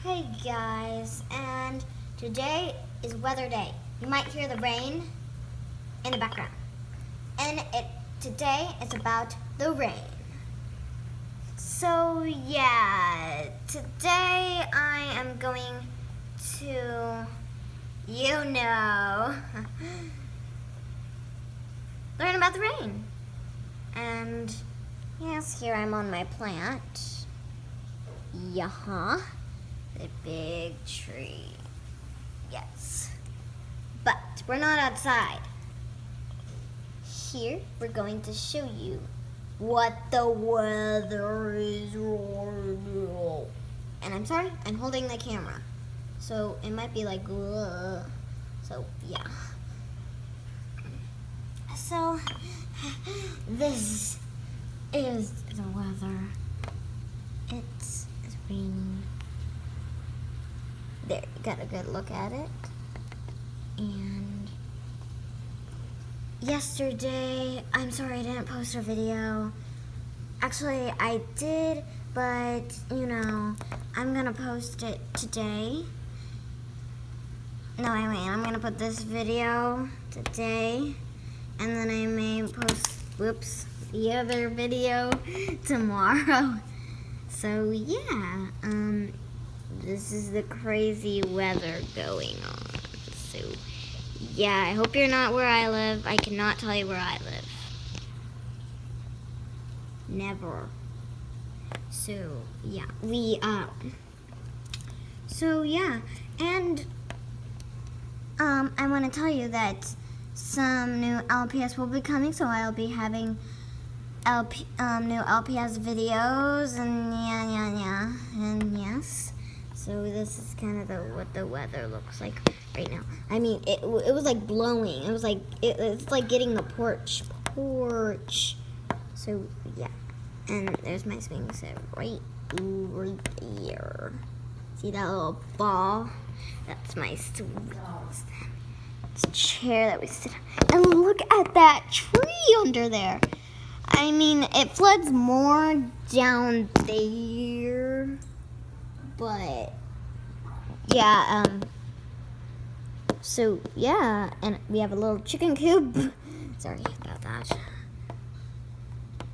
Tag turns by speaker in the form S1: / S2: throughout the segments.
S1: Hey guys, and today is weather day. You might hear the rain in the background. And today is about the rain. So yeah, today I am going to, learn about the rain. And yes, here I'm on my plant. The big tree. Yes. But we're not outside. Here, we're going to show you what the weather is right now. And I'm sorry, I'm holding the camera. So it might be like, ugh. So yeah. So this is the weather. It's raining. There, you got a good look at it. And yesterday, I'm sorry I didn't post a video. Actually, I did, but I'm gonna post it today. No, I mean, I'm gonna put this video today, and then I may post, the other video tomorrow. So yeah, this is the crazy weather going on. So yeah, I hope you're not where I live. I cannot tell you where I live. Never. So yeah, and I want to tell you that some new LPS will be coming, so I'll be having new LPS videos, and and yes. So this is kind of what the weather looks like right now. I mean, it was like blowing. It was like it's like getting the porch. So yeah, and there's my swing set right there. See that little ball? That's my chair that we sit on. And look at that tree under there. I mean, it floods more down there, but yeah, so yeah, and we have a little chicken coop. Sorry about that.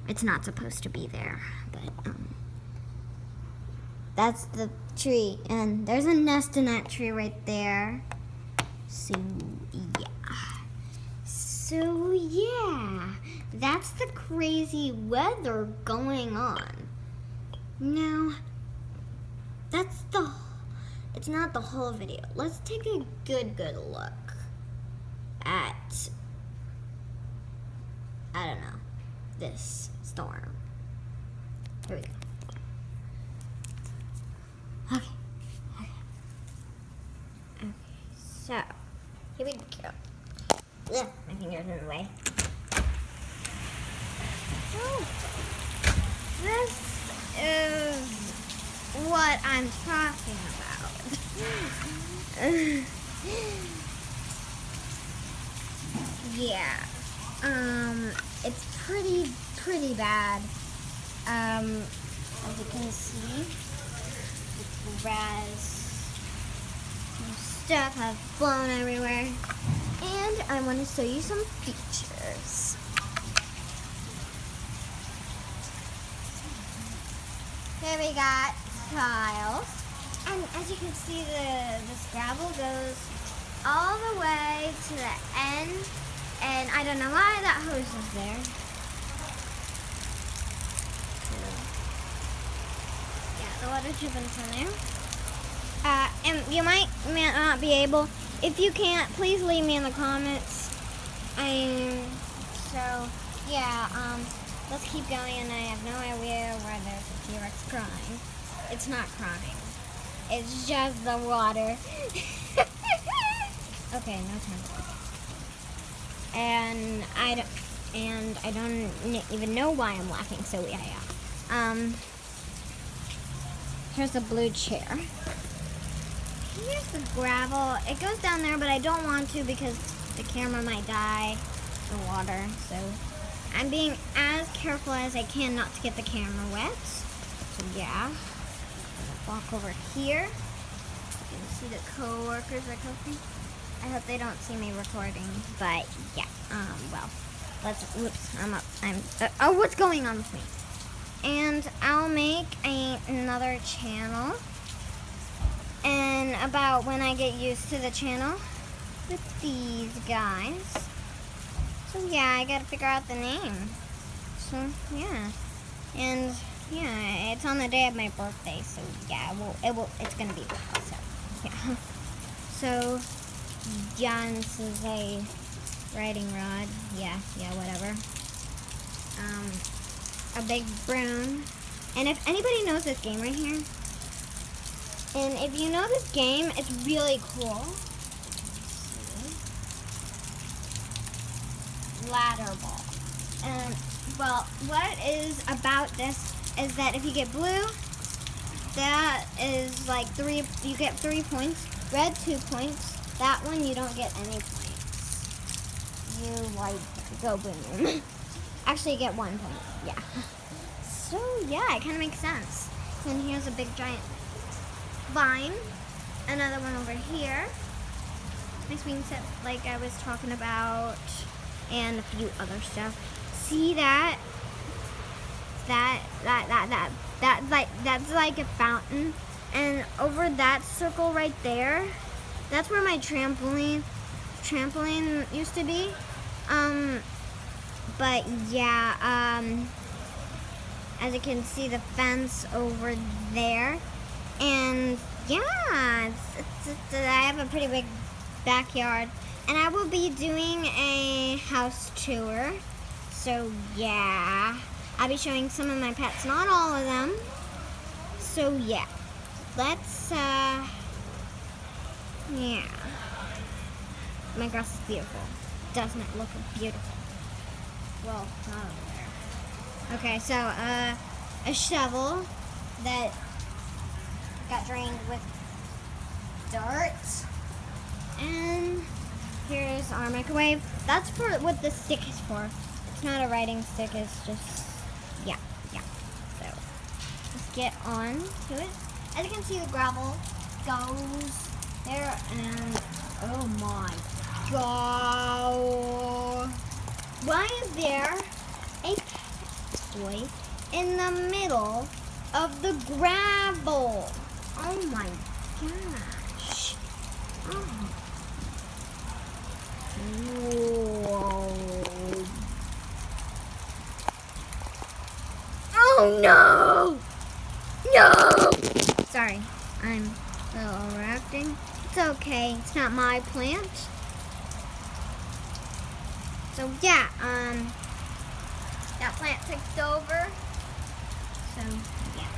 S1: It's not supposed to be there, but that's the tree, and there's a nest in that tree right there. So yeah, that's the crazy weather going on. Now, it's not the whole video. Let's take a good look at, I don't know, this storm. Here we go. Okay, so here we go. Ugh, my finger's in the way. Oh, this is what I'm talking about. Yeah, it's pretty bad. As you can see, the grass and stuff have blown everywhere. And I want to show you some pictures. Here we got tiles. And as you can see, this gravel goes all the way to the end. And I don't know why that hose is there. Yeah, the water dripping's in there. And you might not be able. If you can't, please leave me in the comments. So yeah, let's keep going, and I have no idea where there's a T-Rex crying. It's not crying. It's just the water. Okay, no time. And I don't even know why I'm laughing. So yeah. Here's a blue chair. Here's the gravel. It goes down there, but I don't want to because the camera might die in the water. So I'm being as careful as I can not to get the camera wet. So yeah, walk over here. You can see the co-workers are cooking. I hope they don't see me recording, but yeah. Well, whoops, oh, what's going on with me? And I'll make another channel. And about when I get used to the channel with these guys. So yeah, I gotta figure out the name. So yeah. And yeah, it's on the day of my birthday, so yeah, it's gonna be well, so yeah. So yeah, this is a riding rod. Yeah, whatever. A big broom. And if anybody knows this game right here, and if you know this game, it's really cool. Ladder ball. And well, what is about this is that if you get blue, that is like you get 3 points. Red, 2 points. That one you don't get any points. You like go boom. Actually, you get 1 point. Yeah. So yeah, it kind of makes sense. And here's a big giant vine. Another one over here. My swing set, like I was talking about, and a few other stuff. See that? That's like a fountain. And over that circle right there, that's where my trampoline used to be. But yeah, as you can see, the fence over there. And yeah, I have a pretty big backyard. And I will be doing a house tour. So yeah, I'll be showing some of my pets, not all of them. So yeah, let's, yeah. My grass is beautiful. Doesn't it look beautiful? Well, not over there. Okay, so a shovel that got drained with dirt. And here's our microwave. That's for what the stick is for. It's not a writing stick, it's just, yeah. So, let's get on to it. As you can see, the gravel goes there, and oh my god. Why is there a pet toy in the middle of the gravel? Oh my gosh. Oh. Whoa. Oh no! No! Sorry, I'm a little overacting. It's okay, it's not my plant. So yeah, that plant took over. So yeah.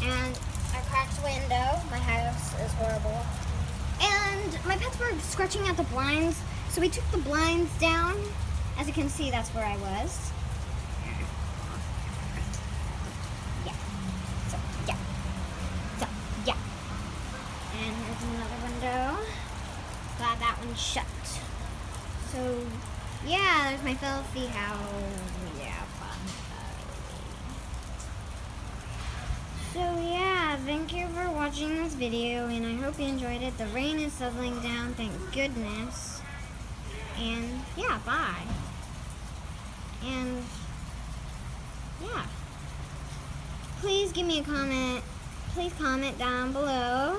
S1: And I cracked window. My house is horrible. And my pets were scratching at the blinds, so we took the blinds down. As you can see, that's where I was. Yeah. So, yeah. And here's another window. Glad that one's shut. So, yeah, there's my filthy house. Yeah, fun. So yeah, thank you for watching this video, and I hope you enjoyed it. The rain is settling down, thank goodness. And yeah, bye. And yeah, please give me a comment. Please comment down below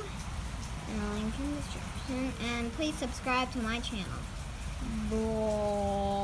S1: in the link in the description, and please subscribe to my channel. Bye.